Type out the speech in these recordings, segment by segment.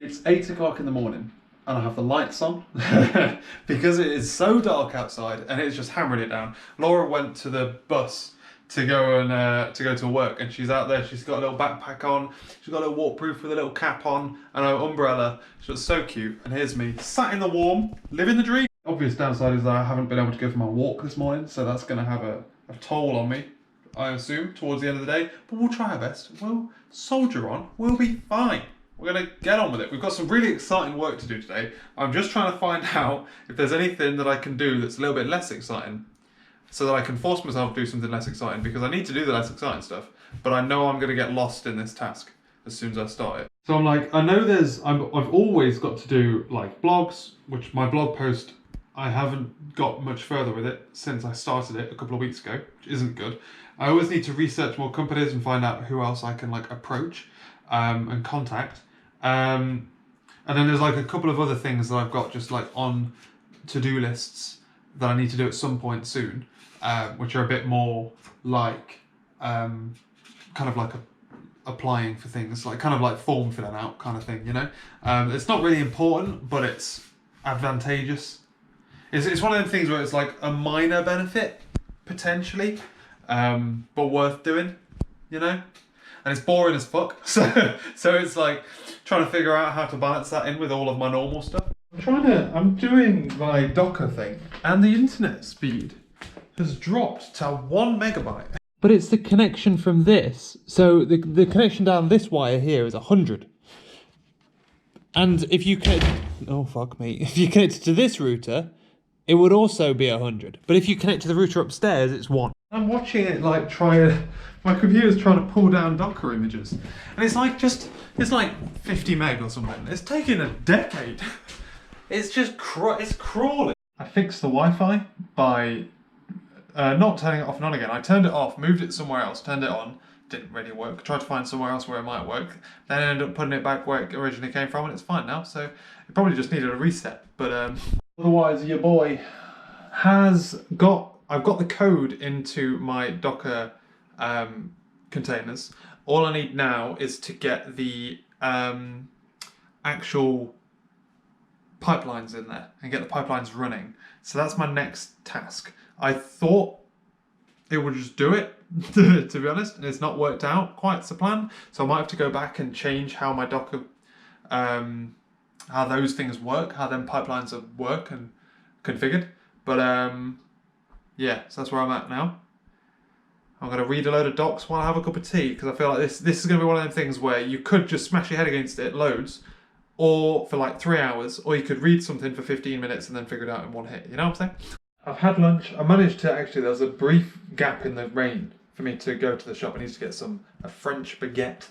It's 8 o'clock in the morning and I have the lights on because it is so dark outside and it's just hammering it down. Laura went to the bus to go and to go to work, and she's out there. She's got a little backpack on. She's got a little waterproof with a little cap on and an umbrella. She looks so cute. And here's me sat in the warm, living the dream. Obvious downside is that I haven't been able to go for my walk this morning, so that's going to have a toll on me, I assume, towards the end of the day. But we'll try our best. We'll soldier on. We'll be fine. We're going to get on with it. We've got some really exciting work to do today. I'm just trying to find out if there's anything that I can do that's a little bit less exciting, so that I can force myself to do something less exciting, because I need to do the less exciting stuff, but I know I'm going to get lost in this task as soon as I start it. So I'm like, I know I've always got to do like blogs, which my blog post, I haven't got much further with it since I started it a couple of weeks ago, which isn't good. I always need to research more companies and find out who else I can like approach and contact. And then there's like a couple of other things that I've got just like on to-do lists that I need to do at some point soon, which are a bit more like kind of like applying for things, like kind of like form filling out kind of thing, you know. It's not really important, but it's advantageous. It's one of them things where it's like a minor benefit potentially, but worth doing, you know. And it's boring as fuck, so it's like trying to figure out how to balance that in with all of my normal stuff. I'm doing my Docker thing, and the internet speed has dropped to 1 megabyte. But it's the connection from this, so the connection down this wire here is 100. And if you connect, oh fuck me, if you connect it to this router, it would also be 100. But if you connect to the router upstairs, it's 1. I'm watching it like my computer's trying to pull down Docker images, and it's like it's like 50 meg or something. It's taking a decade. It's just it's crawling. I fixed the Wi-Fi by not turning it off and on again. I turned it off, moved it somewhere else, turned it on, didn't really work. Tried to find somewhere else where it might work. Then I ended up putting it back where it originally came from, and it's fine now. So it probably just needed a reset. But otherwise, your boy I've got the code into my Docker containers. All I need now is to get the actual pipelines in there and get the pipelines running. So that's my next task. I thought it would just do it, to be honest, and it's not worked out quite to plan. So I might have to go back and change how my Docker, how those things work, how them pipelines work and configured. But yeah, so that's where I'm at now. I'm going to read a load of docs while I have a cup of tea, because I feel like this is going to be one of them things where you could just smash your head against it loads, or for like 3 hours, or you could read something for 15 minutes and then figure it out in one hit. You know what I'm saying? I've had lunch. I managed to actually, there was a brief gap in the rain for me to go to the shop. I need to get a French baguette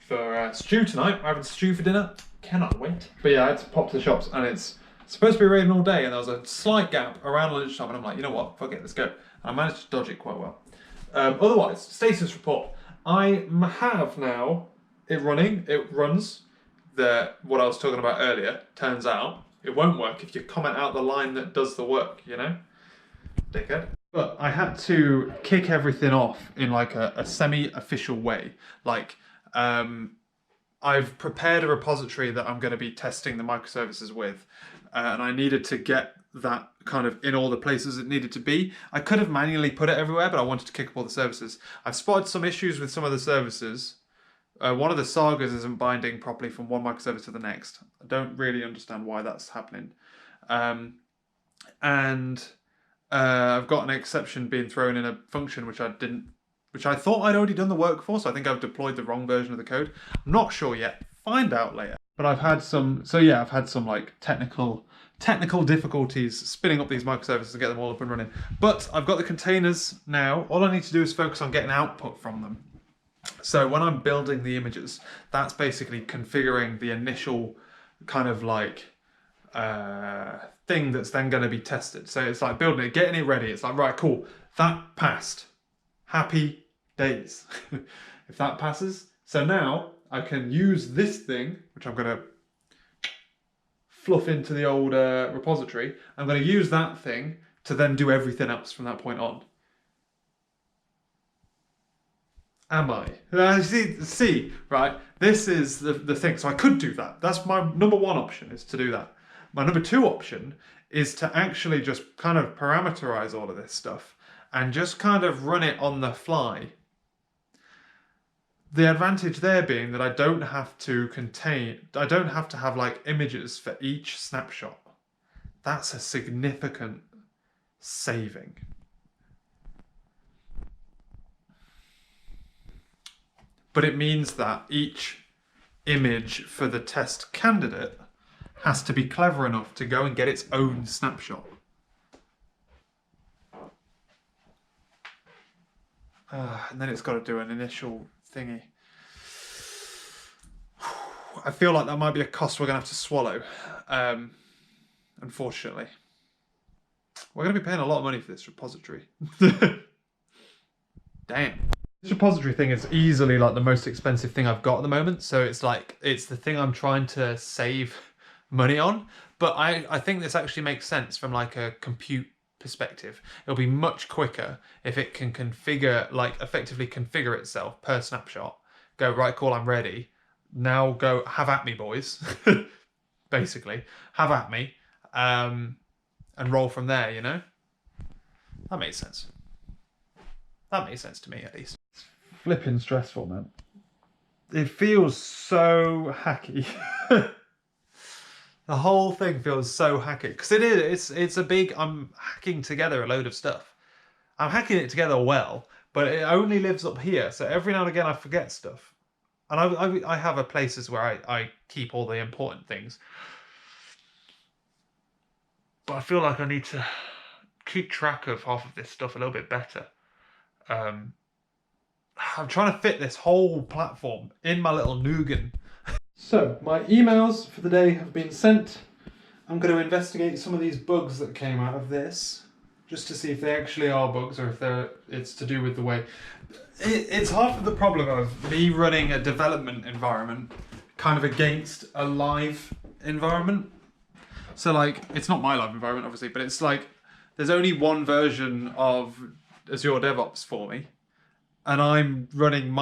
for stew tonight. We're having stew for dinner. Cannot wait. But yeah, I had to pop to the shops, and it's supposed to be raining all day, and there was a slight gap around lunchtime, and I'm like, you know what, fuck it, let's go. And I managed to dodge it quite well. Otherwise, status report. I have now it running. It runs what I was talking about earlier. Turns out it won't work if you comment out the line that does the work, you know? Dickhead. But I had to kick everything off in like a semi-official way. Like, I've prepared a repository that I'm going to be testing the microservices with, and I needed to get that kind of in all the places it needed to be. I could have manually put it everywhere, but I wanted to kick up all the services. I've spotted some issues with some of the services. One of the sagas isn't binding properly from one microservice to the next. I don't really understand why that's happening. And I've got an exception being thrown in a function which I thought I'd already done the work for, so I think I've deployed the wrong version of the code. I'm not sure yet. Find out later. But I've had some like technical difficulties spinning up these microservices to get them all up and running. But I've got the containers now. All I need to do is focus on getting output from them. So when I'm building the images, that's basically configuring the initial kind of like thing that's then going to be tested. So it's like building it, getting it ready. It's like, right, cool, that passed. Happy days. If that passes. So now I can use this thing, which I'm going to fluff into the old repository. I'm going to use that thing to then do everything else from that point on. Am I? See, right? This is the thing. So I could do that. That's my number one option, is to do that. My number two option is to actually just kind of parameterize all of this stuff and just kind of run it on the fly. The advantage there being that I don't have to have like images for each snapshot. That's a significant saving. But it means that each image for the test candidate has to be clever enough to go and get its own snapshot. And then it's got to do an initial thingy. I feel like that might be a cost we're going to have to swallow, unfortunately. We're going to be paying a lot of money for this repository. Damn. This repository thing is easily like the most expensive thing I've got at the moment. So it's like, it's the thing I'm trying to save money on. But I think this actually makes sense from like a compute perspective. It'll be much quicker if it can configure, like effectively configure itself per snapshot. Go, right, cool, I'm ready. Now go, have at me, boys. Basically, have at me. And roll from there, you know? That makes sense. That makes sense to me, at least. It's flipping stressful, man. It feels so hacky. The whole thing feels so hacky. Because it is, it's a big, I'm hacking together a load of stuff. I'm hacking it together well, but it only lives up here. So every now and again I forget stuff. And I have places where I keep all the important things. But I feel like I need to keep track of half of this stuff a little bit better. I'm trying to fit this whole platform in my little noggin. So, my emails for the day have been sent. I'm going to investigate some of these bugs that came out of this, just to see if they actually are bugs or if it's to do with the way... It's half of the problem of me running a development environment kind of against a live environment. So like, it's not my live environment obviously, but it's like, there's only one version of Azure DevOps for me. And I'm running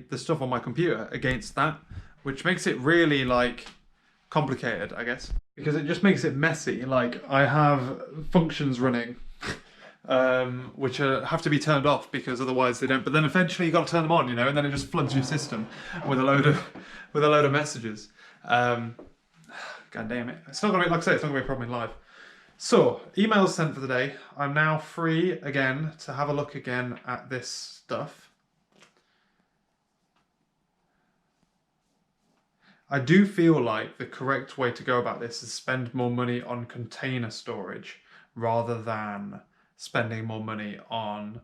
the stuff on my computer against that, which makes it really like complicated, I guess. Because it just makes it messy. Like I have functions running, which have to be turned off because otherwise they don't. But then eventually you got to turn them on, you know, and then it just floods your system with a load of messages. God damn it! It's not gonna be, like I say, it's not gonna be a problem in live. So emails sent for the day. I'm now free again to have a look again at this stuff. I do feel like the correct way to go about this is spend more money on container storage rather than spending more money on,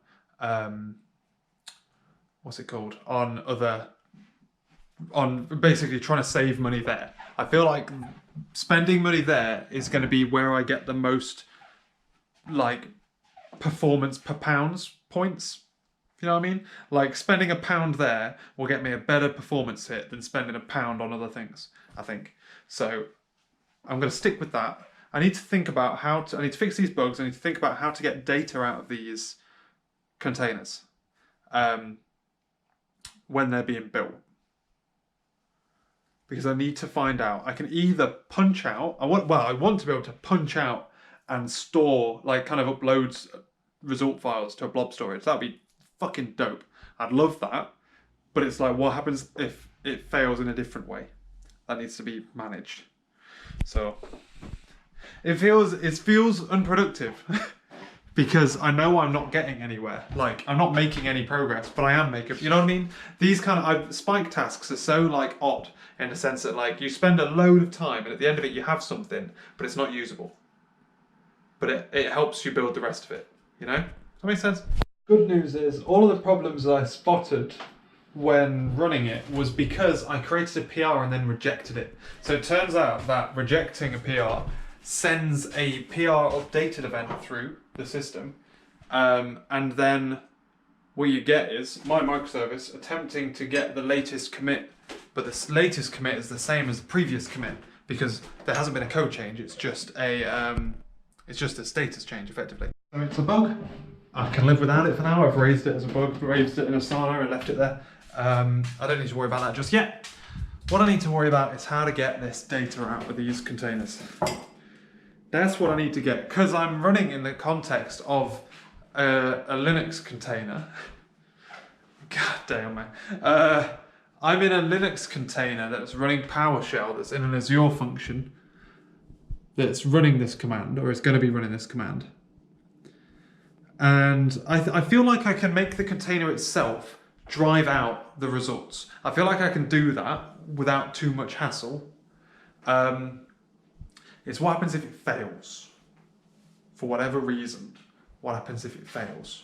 what's it called? On basically trying to save money there. I feel like spending money there is going to be where I get the most like performance per pounds points. You know what I mean? Like spending £1 there will get me a better performance hit than spending £1 on other things, I think. So I'm going to stick with that. I need to think about I need to fix these bugs. I need to think about how to get data out of these containers when they're being built. Because I need to find out, I can either punch out, I want to be able to punch out and store, like kind of upload result files to a blob storage. That'd be fucking dope. I'd love that. But it's like, what happens if it fails in a different way? That needs to be managed. So it feels unproductive because I know I'm not getting anywhere. Like I'm not making any progress, but I am making, you know what I mean? These kind of spike tasks are so like odd in the sense that like you spend a load of time and at the end of it you have something, but it's not usable. But it helps you build the rest of it, you know? Does that make sense? Good news is all of the problems I spotted when running it was because I created a PR and then rejected it. So it turns out that rejecting a PR sends a PR updated event through the system, and then what you get is my microservice attempting to get the latest commit, but this latest commit is the same as the previous commit because there hasn't been a code change. It's just a status change effectively. So it's a bug. I can live without it for now. I've raised it as a bug, raised it in Asana and left it there. I don't need to worry about that just yet. What I need to worry about is how to get this data out of these containers. That's what I need to get, because I'm running in the context of a Linux container. God damn, man. I'm in a Linux container that's running PowerShell, that's in an Azure function, that's running this command, or is going to be running this command. And I feel like I can make the container itself drive out the results. I feel like I can do that without too much hassle. It's what happens if it fails. For whatever reason, what happens if it fails?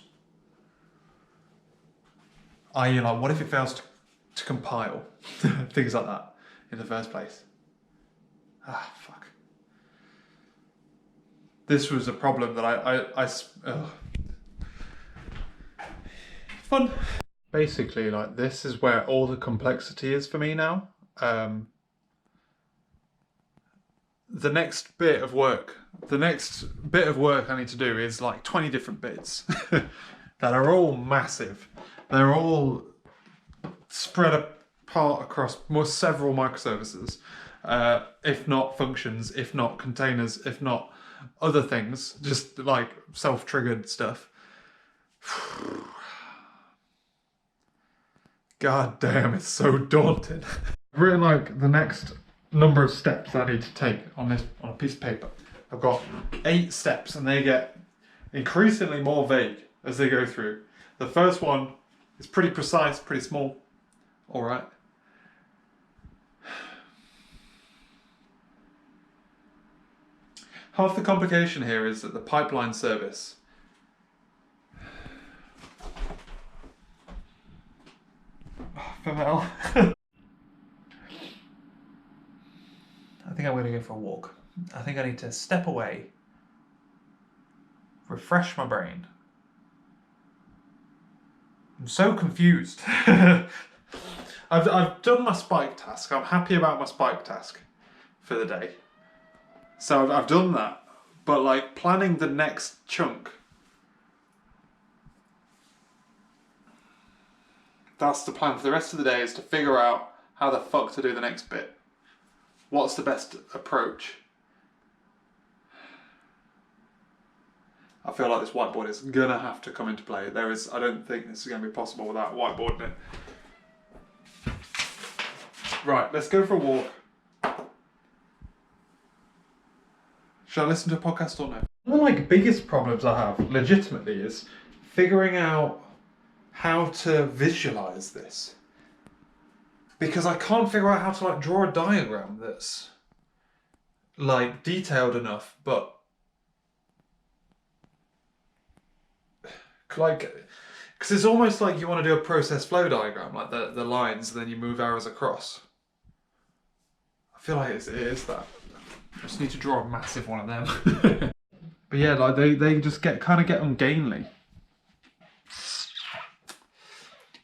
I.e., like, what if it fails to compile? Things like that in the first place. Ah, fuck. This was a problem that I fun. Basically, like, this is where all the complexity is for me now. The next bit of work I need to do is like 20 different bits that are all massive. They're all spread apart across several microservices, if not functions, if not containers, if not other things, just like self-triggered stuff. God damn, it's so daunting. I've written like the next number of steps that I need to take on a piece of paper. I've got 8 steps, and they get increasingly more vague as they go through. The first one is pretty precise, pretty small. All right. Half the complication here is that the pipeline service I think I'm going to go for a walk. I think I need to step away, refresh my brain. I'm so confused. I've done my spike task. I'm happy about my spike task for the day. So I've done that. But like planning the next chunk, that's the plan for the rest of the day, is to figure out how the fuck to do the next bit. What's the best approach? I feel like this whiteboard is gonna have to come into play. I don't think this is gonna be possible without whiteboarding it. Right, let's go for a walk. Should I listen to a podcast or no? One of the like biggest problems I have, legitimately, is figuring out how to visualize this. Because I can't figure out how to like draw a diagram that's like detailed enough, but like, because it's almost like you want to do a process flow diagram, like the lines, and then you move arrows across. I feel like it is that. I just need to draw a massive one of them. But yeah, like they just get ungainly.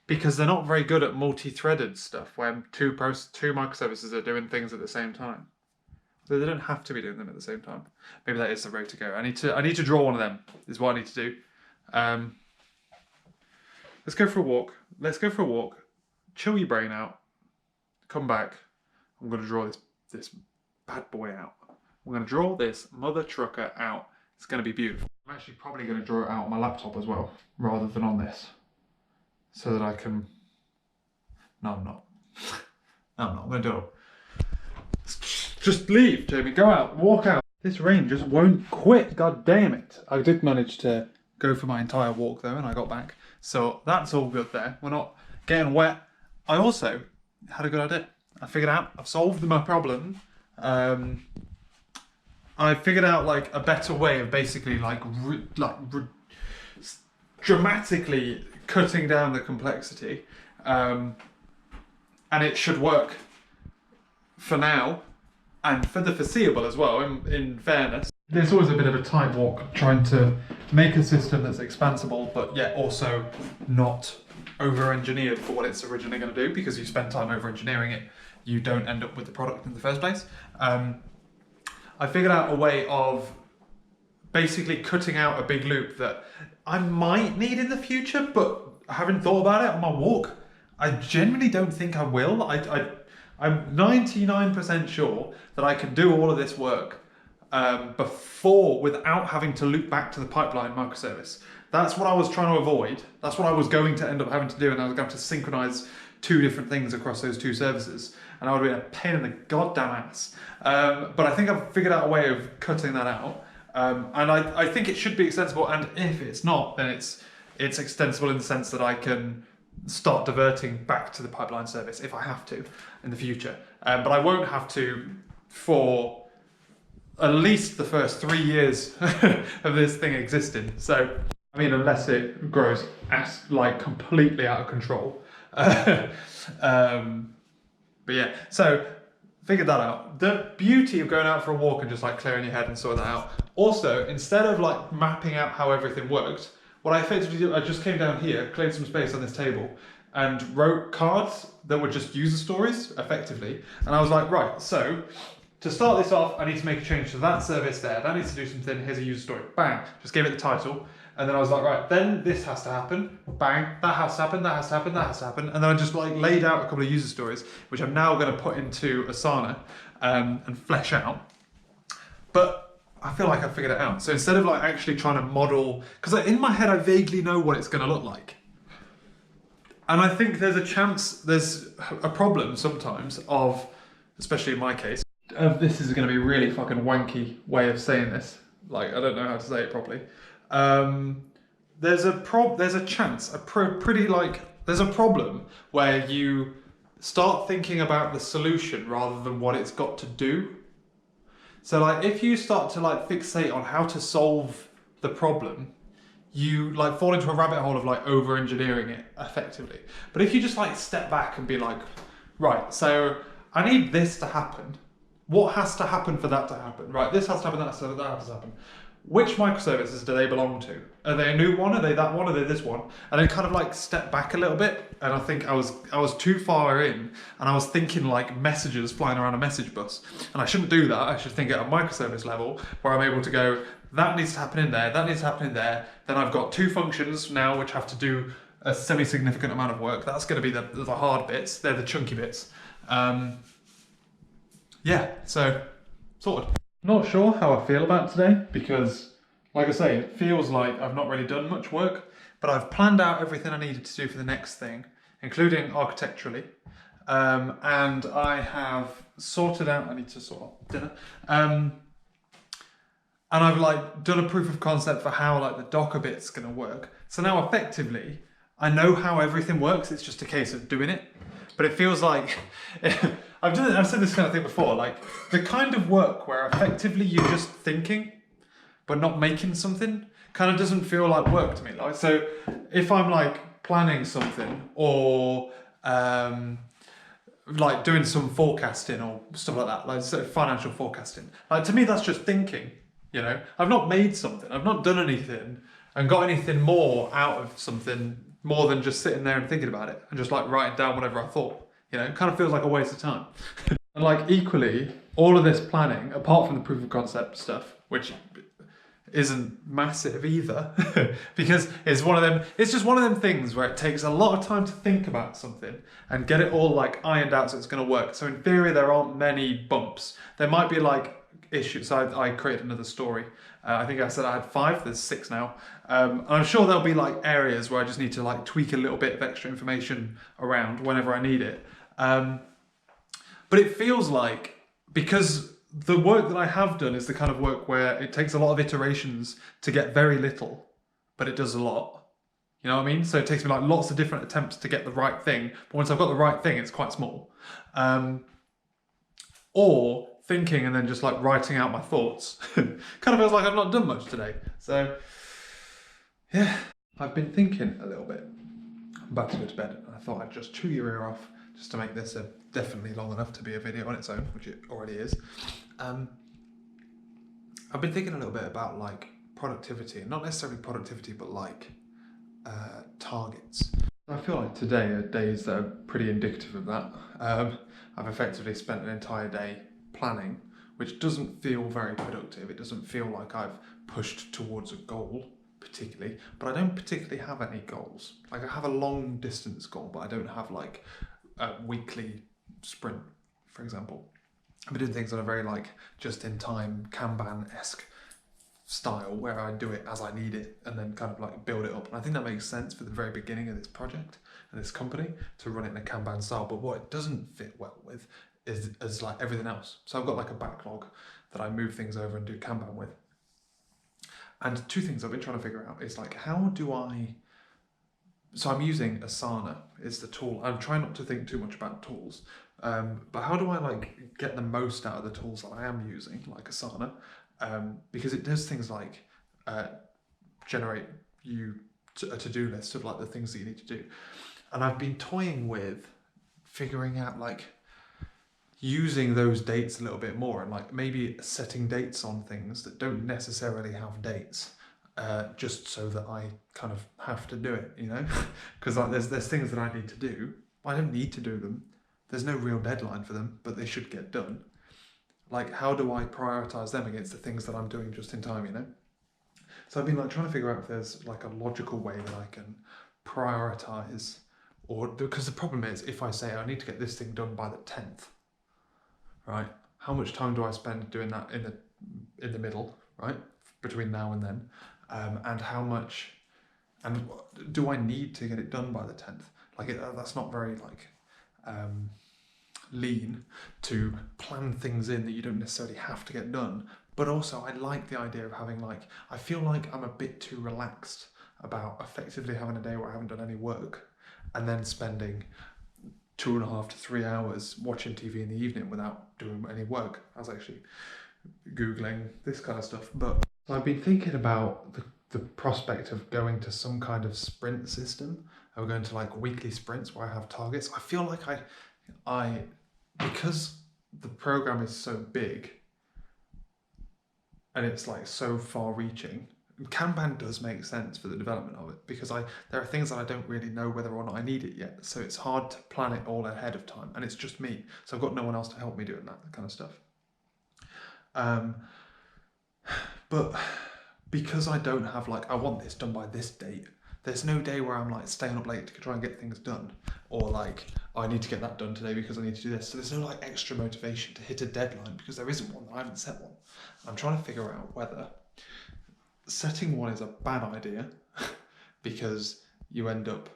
Because they're not very good at multi-threaded stuff where two microservices are doing things at the same time. They don't have to be doing them at the same time. Maybe that is the road to go. I need to draw one of them, is what I need to do. Let's go for a walk. Chill your brain out. Come back. I'm going to draw this bad boy out. I'm going to draw this mother trucker out. It's going to be beautiful. I'm actually probably going to draw it out on my laptop as well, rather than on this. So that I can... No, I'm not. No, I'm not. I'm going to do it. Just leave, Jamie. Go out. Walk out. This rain just won't quit. God damn it. I did manage to go for my entire walk though, and I got back. So that's all good there. We're not getting wet. I also had a good idea. I figured out, I've solved my problem. I figured out like a better way of basically dramatically cutting down the complexity, and it should work for now and for the foreseeable as well, in fairness. There's always a bit of a time walk trying to make a system that's expansible but yet also not over-engineered for what it's originally going to do, because you spend time over-engineering it, you don't end up with the product in the first place. I figured out a way of basically cutting out a big loop that I might need in the future, but I haven't thought about it on my walk. I genuinely don't think I will. I I'm 99% sure that I can do all of this work without having to loop back to the pipeline microservice. That's what I was trying to avoid. That's what I was going to end up having to do, and I was going to synchronize two different things across those two services, and I would have been a pain in the goddamn ass. But I think I've figured out a way of cutting that out, and I think it should be extensible. And if it's not, then it's extensible in the sense that I can start diverting back to the pipeline service if I have to in the future. But I won't have to for at least the first 3 years of this thing existing. So, I mean, unless it grows like completely out of control. But yeah, so figured that out. The beauty of going out for a walk and just like clearing your head and sorting that out. Also, instead of like mapping out how everything worked, what I effectively did, I just came down here, cleared some space on this table, and wrote cards that were just user stories, effectively. And I was like, right, so to start this off, I need to make a change to that service there. That needs to do something. Here's a user story. Bang. Just gave it the title. And then I was like, right, then this has to happen. Bang. That has to happen. That has to happen. That has to happen. And then I just like laid out a couple of user stories, which I'm now going to put into Asana and flesh out. But I feel like I figured it out. So instead of like actually trying to model, because in my head I vaguely know what it's going to look like. And I think there's a problem sometimes of, especially in my case, this is going to be a really fucking wanky way of saying this. Like, I don't know how to say it properly. There's a problem where you start thinking about the solution rather than what it's got to do. So like, if you start to like fixate on how to solve the problem, you like fall into a rabbit hole of like over engineering it effectively. But if you just like step back and be like, right, so I need this to happen. What has to happen for that to happen? Right, this has to happen, that has to happen. Which microservices do they belong to? Are they a new one? Are they that one? Are they this one? And then kind of like step back a little bit. And I think I was too far in, and I was thinking like messages flying around a message bus. And I shouldn't do that. I should think at a microservice level where I'm able to go, that needs to happen in there, that needs to happen in there. Then I've got two functions now which have to do a semi-significant amount of work. That's going to be the hard bits. They're the chunky bits. Yeah, so sorted. Not sure how I feel about today because, like I say, it feels like I've not really done much work, but I've planned out everything I needed to do for the next thing, including architecturally, and I have sorted out, I need to sort out dinner, and I've like done a proof of concept for how like the Docker bit's gonna work. So now effectively, I know how everything works, it's just a case of doing it. But it feels like, I've said this kind of thing before, like the kind of work where effectively you're just thinking, but not making something, kind of doesn't feel like work to me. Like, so if I'm like planning something or like doing some forecasting or stuff like that, like sort of financial forecasting, like to me that's just thinking, you know? I've not made something, I've not done anything and got anything more out of something more than just sitting there and thinking about it and just like writing down whatever I thought. You know, it kind of feels like a waste of time. And like equally, all of this planning, apart from the proof of concept stuff, which isn't massive either, because it's just one of them things where it takes a lot of time to think about something and get it all like ironed out so it's going to work. So in theory, there aren't many bumps. There might be like issues. So I created another story. I think I said I had 5, there's 6 now. And I'm sure there'll be like areas where I just need to like tweak a little bit of extra information around whenever I need it. But it feels like, because the work that I have done is the kind of work where it takes a lot of iterations to get very little, but it does a lot. You know what I mean? So it takes me like lots of different attempts to get the right thing. But once I've got the right thing, it's quite small. Or thinking and then just like writing out my thoughts. Kind of feels like I've not done much today. So yeah, I've been thinking a little bit. I'm about to go to bed and I thought I'd just chew your ear off just to make this definitely long enough to be a video on its own, which it already is. I've been thinking a little bit about like productivity, not necessarily productivity, but like targets. I feel like today are days that are pretty indicative of that. I've effectively spent an entire day planning, which doesn't feel very productive. It doesn't feel like I've pushed towards a goal particularly, but I don't particularly have any goals. Like I have a long distance goal, but I don't have like a weekly sprint for example. I've been doing things on a very like just-in-time Kanban-esque style where I do it as I need it and then kind of like build it up. And I think that makes sense for the very beginning of this project and this company to run it in a Kanban style. But what it doesn't fit well with is like everything else. So I've got like a backlog that I move things over and do Kanban with. And two things I've been trying to figure out is like, how do I... So I'm using Asana is the tool. I'm trying not to think too much about tools, but how do I like get the most out of the tools that I am using, like Asana? Because it does things like generate you a to-do list of like the things that you need to do. And I've been toying with figuring out like using those dates a little bit more and like maybe setting dates on things that don't necessarily have dates. Just so that I kind of have to do it, you know, because like there's things that I need to do. I don't need to do them. There's no real deadline for them, but they should get done. Like, how do I prioritize them against the things that I'm doing just in time, you know? So I've been like trying to figure out if there's like a logical way that I can prioritize, or because the problem is if I say I need to get this thing done by the 10th, right? How much time do I spend doing that in the middle, right? Between now and then. And how much, and do I need to get it done by the 10th? Like that's not very like lean to plan things in that you don't necessarily have to get done. But also I like the idea of having like, I feel like I'm a bit too relaxed about effectively having a day where I haven't done any work and then spending 2.5 to 3 hours watching TV in the evening without doing any work. I was actually Googling this kind of stuff, but I've been thinking about the prospect of going to some kind of sprint system, or going to like weekly sprints where I have targets. I feel like I because the program is so big and it's like so far reaching, Kanban does make sense for the development of it because there are things that I don't really know whether or not I need it yet. So it's hard to plan it all ahead of time and it's just me. So I've got no one else to help me doing that kind of stuff. But because I don't have like, I want this done by this date, there's no day where I'm like staying up late to try and get things done, or like, I need to get that done today because I need to do this. So there's no like extra motivation to hit a deadline because there isn't one. I haven't set one. I'm trying to figure out whether setting one is a bad idea because you end up,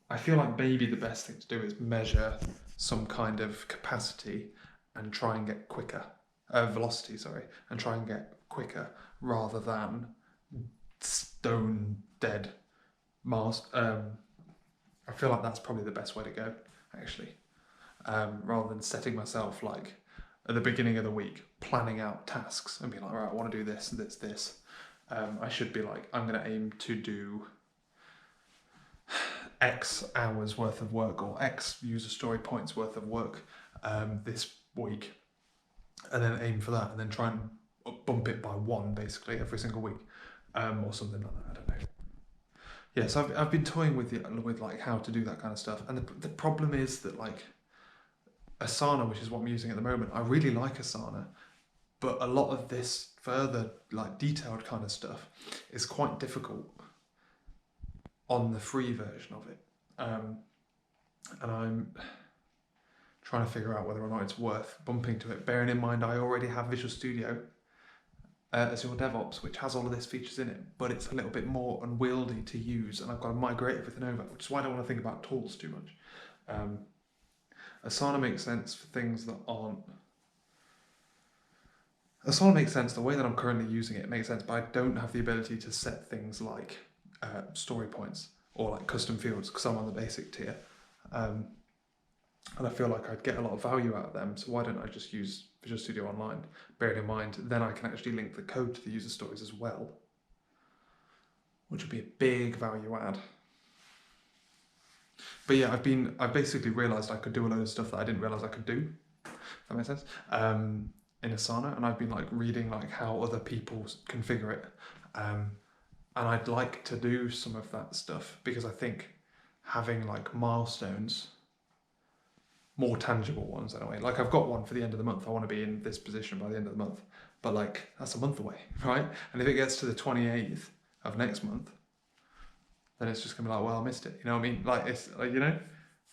I feel like maybe the best thing to do is measure some kind of capacity and try and get quicker. Velocity, sorry, and try and get quicker rather than stone dead miles. I feel like that's probably the best way to go, actually. Rather than setting myself like at the beginning of the week, planning out tasks and being like, right, I want to do this, this. I should be like, I'm going to aim to do X hours worth of work or X user story points worth of work this week. And then aim for that, and then try and bump it by 1 basically every single week, or something like that. I don't know. Yeah, so I've been toying with like how to do that kind of stuff, and the problem is that like Asana, which is what I'm using at the moment, I really like Asana, but a lot of this further like detailed kind of stuff is quite difficult on the free version of it, and I'm trying to figure out whether or not it's worth bumping to it, bearing in mind I already have Visual Studio Azure DevOps, which has all of these features in it, but it's a little bit more unwieldy to use, and I've got to migrate everything over, which is why I don't want to think about tools too much. Asana makes sense for things that aren't... Asana makes sense, the way that I'm currently using it makes sense, but I don't have the ability to set things like story points or like custom fields because I'm on the basic tier. And I feel like I'd get a lot of value out of them, so why don't I just use Visual Studio Online? Bearing in mind, then I can actually link the code to the user stories as well, which would be a big value add. But yeah, I've basically realised I could do a load of stuff that I didn't realise I could do, if that makes sense, in Asana, and I've been like reading like how other people configure it, and I'd like to do some of that stuff because I think having like milestones, more tangible ones anyway. Like I've got one for the end of the month. I want to be in this position by the end of the month, but like that's a month away, right? And if it gets to the 28th of next month, then it's just gonna be like, well, I missed it. You know what I mean? Like it's like, you know,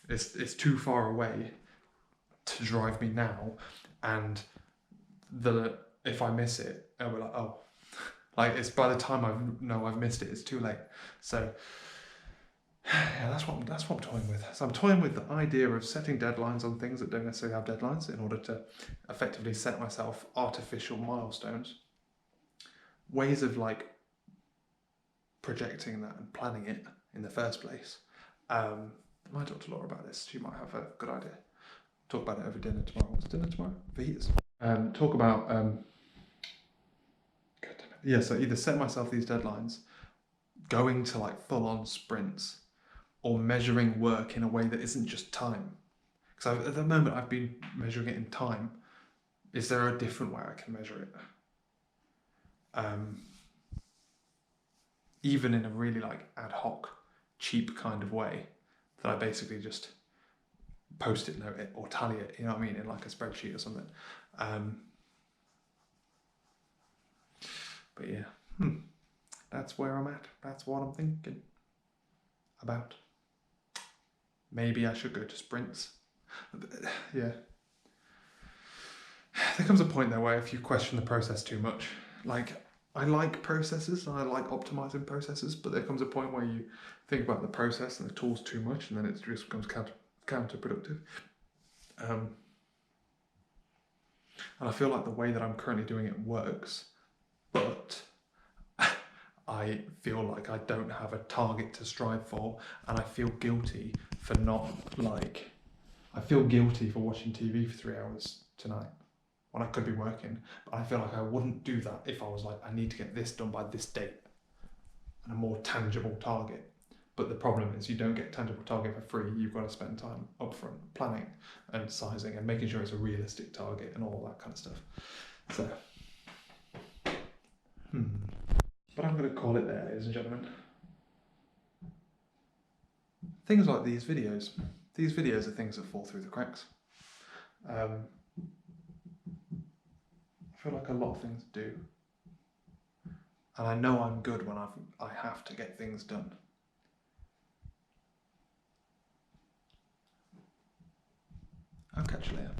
it's too far away to drive me now, and if I miss it, I'll be like, oh, like it's by the time I've missed it, it's too late. So yeah, that's what I'm toying with. So I'm toying with the idea of setting deadlines on things that don't necessarily have deadlines in order to effectively set myself artificial milestones. Ways of like projecting that and planning it in the first place. I might talk to Laura about this. She might have a good idea. Talk about it over dinner tomorrow. What's dinner tomorrow? Fajitas. Talk about yeah. So either set myself these deadlines, going to like full-on sprints, or measuring work in a way that isn't just time. Because at the moment I've been measuring it in time. Is there a different way I can measure it? Even in a really like ad hoc, cheap kind of way, that I basically just post-it note it or tally it, you know what I mean, in like a spreadsheet or something. But yeah, that's where I'm at. That's what I'm thinking about. Maybe I should go to sprints. Yeah. There comes a point though where if you question the process too much, like I like processes and I like optimizing processes, but there comes a point where you think about the process and the tools too much, and then it just becomes counterproductive. And I feel like the way that I'm currently doing it works, but I feel like I don't have a target to strive for, and I feel guilty for I feel guilty for watching TV for 3 hours tonight when I could be working, but I feel like I wouldn't do that if I was like, I need to get this done by this date, and a more tangible target. But the problem is you don't get a tangible target for free. You've got to spend time upfront planning and sizing and making sure it's a realistic target and all that kind of stuff. So, but I'm going to call it there, ladies and gentlemen. Things like these videos are things that fall through the cracks. I feel like a lot of things do. And I know I'm good when I have to get things done. I'll catch you later.